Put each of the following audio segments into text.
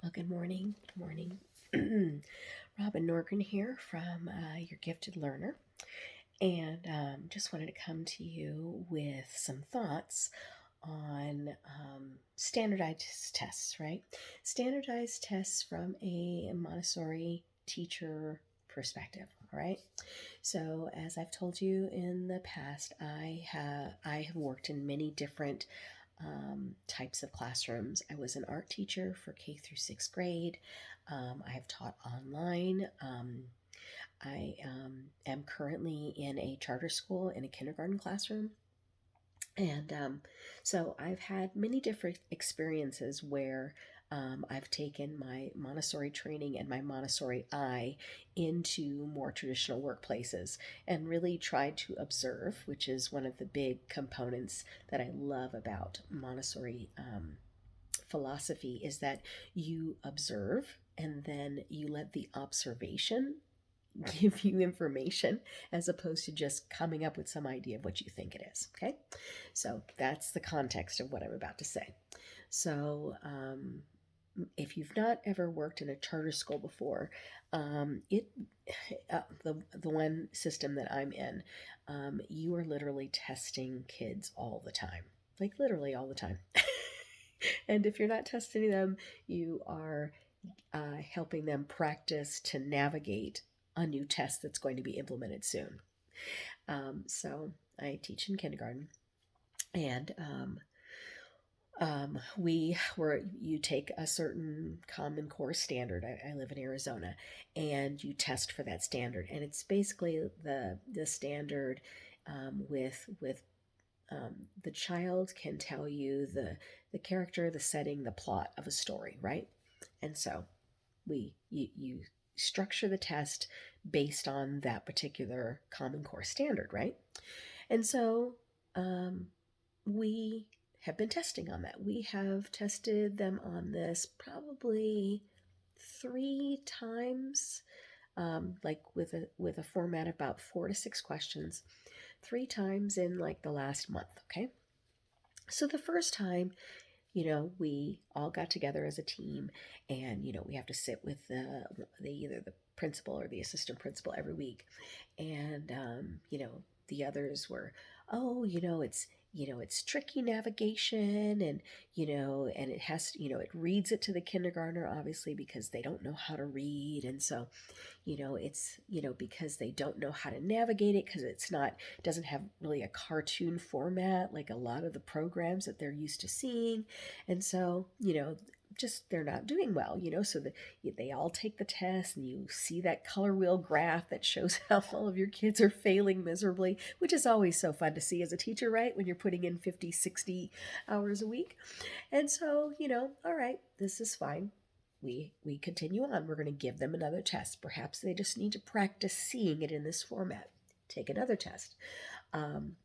Well, good morning. Good morning. Robin Norgren here from Your Gifted Learner. And just wanted to come to you with some thoughts on standardized tests, right? Standardized tests from a Montessori teacher perspective, all right? So, as I've told you in the past, I have worked in many different types of classrooms. I was an art teacher for K through sixth grade. I have taught online. I am currently in a charter school in a kindergarten classroom. And so I've had many different experiences where I've taken my Montessori training and my Montessori eye into more traditional workplaces and really tried to observe, which is one of the big components that I love about Montessori philosophy, is that you observe and then you let the observation give you information as opposed to just coming up with some idea of what you think it is. Okay, so that's the context of what I'm about to say. So, if you've not ever worked in a charter school before, it the one system that I'm in, you are literally testing kids all the time, like literally all the time. And if you're not testing them, you are helping them practice to navigate a new test that's going to be implemented soon. So I teach in kindergarten, and you take a certain Common Core standard. I live in Arizona, and you test for that standard, and it's basically the standard with the child can tell you the character, the setting, the plot of a story, right? And so you structure the test based on that particular Common Core standard, right? And so um, we have been testing on that. We have tested them on this probably 3 times, like with a format of about 4 to 6 questions, 3 times in like the last month. Okay, so the first time, we all got together as a team, and we have to sit with either the principal or the assistant principal every week, and the others were, oh, it's tricky navigation, and and it has, it reads it to the kindergartner, obviously, because they don't know how to read, and so it's because they don't know how to navigate it, because it doesn't have really a cartoon format like a lot of the programs that they're used to seeing. And so just they're not doing well, so they all take the test, and you see that color wheel graph that shows how all of your kids are failing miserably, which is always so fun to see as a teacher, right, when you're putting in 50, 60 hours a week. And so all right, this is fine. We continue on. We're going to give them another test. Perhaps they just need to practice seeing it in this format. Take another test. Um,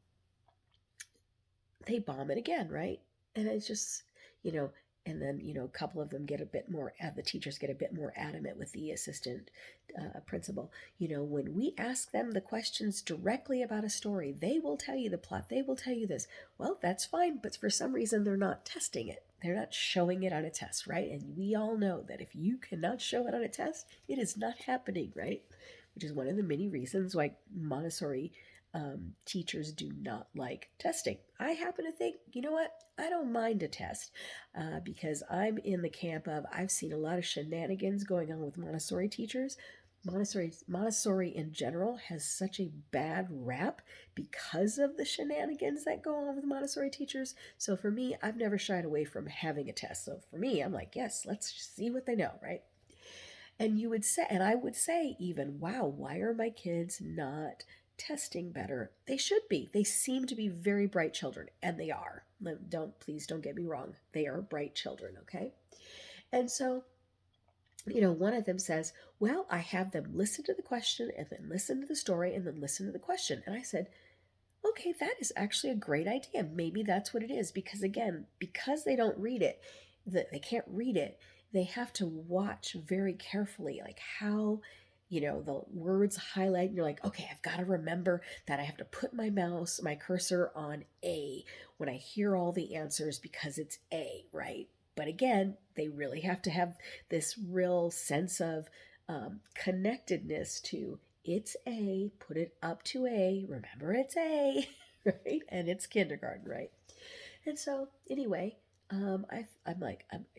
they bomb it again, right? And it's just, you know, and then, a couple of them get a bit more, the teachers get a bit more adamant with the assistant principal. When we ask them the questions directly about a story, they will tell you the plot, they will tell you this. Well, that's fine, but for some reason, they're not testing it. They're not showing it on a test, right? And we all know that if you cannot show it on a test, it is not happening, right? Which is one of the many reasons why Montessori teachers do not like testing. I happen to think, you know what? I don't mind a test because I'm in the camp of I've seen a lot of shenanigans going on with Montessori teachers. Montessori in general has such a bad rap because of the shenanigans that go on with Montessori teachers. So for me, I've never shied away from having a test. So for me, I'm like, yes, let's see what they know, right? And you would say, and I would say even, wow, why are my kids not testing better? They should be. They seem to be very bright children, and they are. Please don't get me wrong. They are bright children, okay? And so, one of them says, well, I have them listen to the question and then listen to the story and then listen to the question. And I said, okay, that is actually a great idea. Maybe that's what it is. Because again, because they don't read it, they can't read it, they have to watch very carefully, like how, the words highlight. And you're like, okay, I've got to remember that I have to put my cursor on A when I hear all the answers because it's A, right? But again, they really have to have this real sense of connectedness to it's A, put it up to A, remember it's A, right? And it's kindergarten, right? And so, anyway, I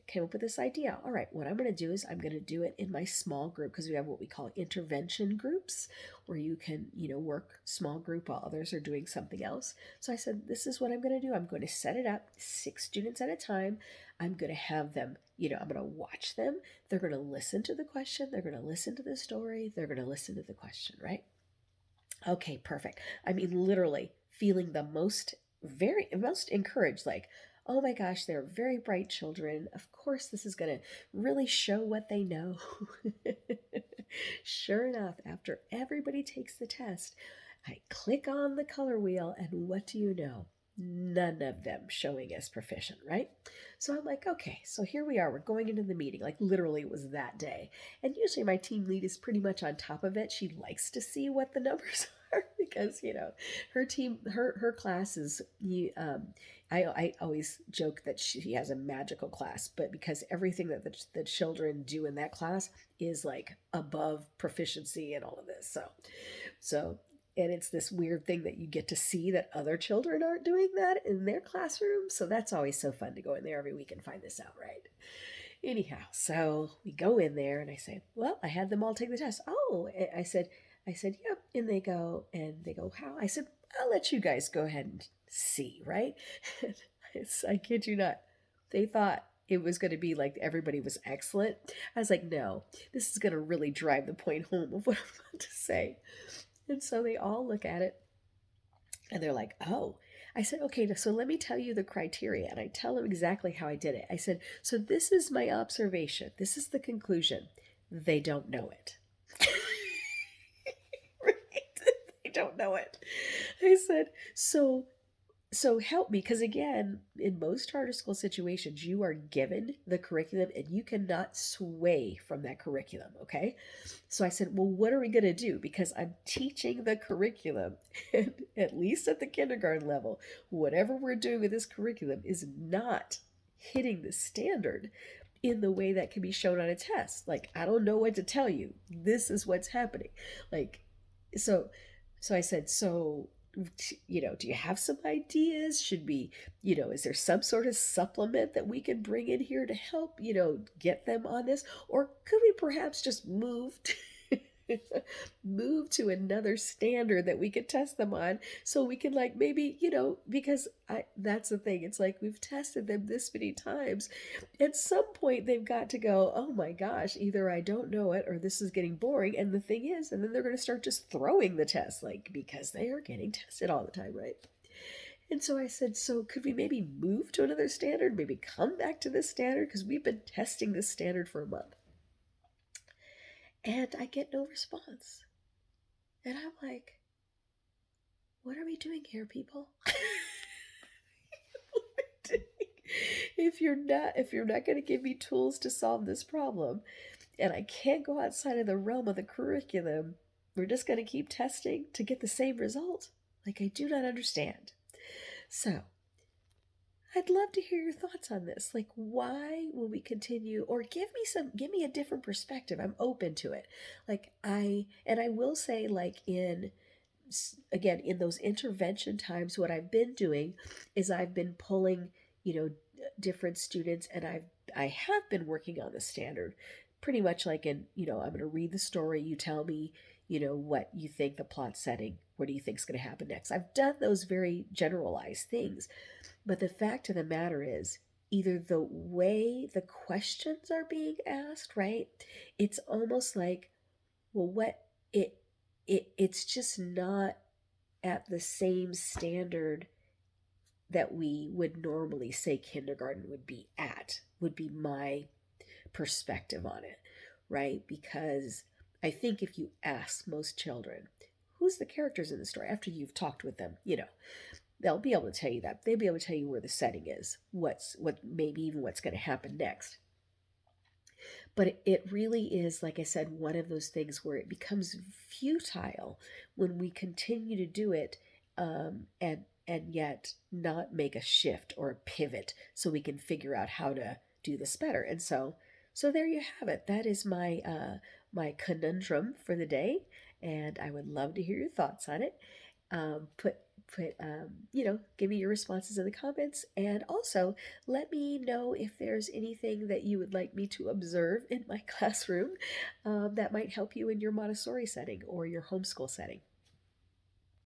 came up with this idea. All right, what I'm going to do is I'm going to do it in my small group because we have what we call intervention groups where you can, work small group while others are doing something else. So I said, this is what I'm going to do. I'm going to set it up 6 students at a time. I'm going to have them, I'm going to watch them. They're going to listen to the question. They're going to listen to the story. They're going to listen to the question, right? Okay, perfect. I mean, literally feeling the most encouraged, like, oh my gosh, they're very bright children. Of course, this is going to really show what they know. Sure enough, after everybody takes the test, I click on the color wheel, and what do you know? None of them showing as proficient, right? So I'm like, okay, so here we are. We're going into the meeting. Like, literally, it was that day. And usually my team lead is pretty much on top of it. She likes to see what the numbers are because, her class is, I always joke that she has a magical class, but because everything that the children do in that class is like above proficiency and all of this. So, and it's this weird thing that you get to see that other children aren't doing that in their classroom. So that's always so fun to go in there every week and find this out, right? Anyhow, so we go in there and I say, well, I had them all take the test. Oh, I said, yep. And they go, how? I said, I'll let you guys go ahead and see, right? I kid you not. They thought it was going to be like everybody was excellent. I was like, no, this is going to really drive the point home of what I'm about to say. And so they all look at it and they're like, oh. I said, okay, so let me tell you the criteria. And I tell them exactly how I did it. I said, so this is my observation. This is the conclusion. They don't know it. Right? They don't know it. I said, so help me, because again, in most charter school situations, you are given the curriculum and you cannot sway from that curriculum, okay? So I said, well, what are we going to do? Because I'm teaching the curriculum, and at least at the kindergarten level, whatever we're doing with this curriculum is not hitting the standard in the way that can be shown on a test. Like, I don't know what to tell you. This is what's happening. Like, so I said, so do you have some ideas? Should we, is there some sort of supplement that we can bring in here to help, get them on this? Or could we perhaps just move move to another standard that we could test them on so we can like maybe, because that's the thing. It's like we've tested them this many times. At some point they've got to go, oh my gosh, either I don't know it or this is getting boring. And the thing is, and then they're going to start just throwing the test, like, because they are getting tested all the time, right? And so I said, so could we maybe move to another standard? Maybe come back to this standard? Because we've been testing this standard for a month. And I get no response. And I'm like, what are we doing here, people? If you're not going to give me tools to solve this problem, and I can't go outside of the realm of the curriculum, we're just going to keep testing to get the same result. Like, I do not understand. So I'd love to hear your thoughts on this. Like, why will we continue, or give me a different perspective. I'm open to it. Like, I will say, like, again, in those intervention times, what I've been doing is I've been pulling, different students, and I have been working on the standard pretty much like in, I'm going to read the story. You tell me, what you think the plot setting, what do you think is going to happen next? I've done those very generalized things. But the fact of the matter is, either the way the questions are being asked, right? It's almost like, well, it's just not at the same standard that we would normally say kindergarten would be my perspective on it, right? Because I think if you ask most children, who's the characters in the story, after you've talked with them, they'll be able to tell you that. They'll be able to tell you where the setting is, maybe even what's going to happen next. But it really is, like I said, one of those things where it becomes futile when we continue to do it, and yet not make a shift or a pivot so we can figure out how to do this better. And so there you have it. That is my conundrum for the day, and I would love to hear your thoughts on it. Give me your responses in the comments, and also let me know if there's anything that you would like me to observe in my classroom that might help you in your Montessori setting or your homeschool setting.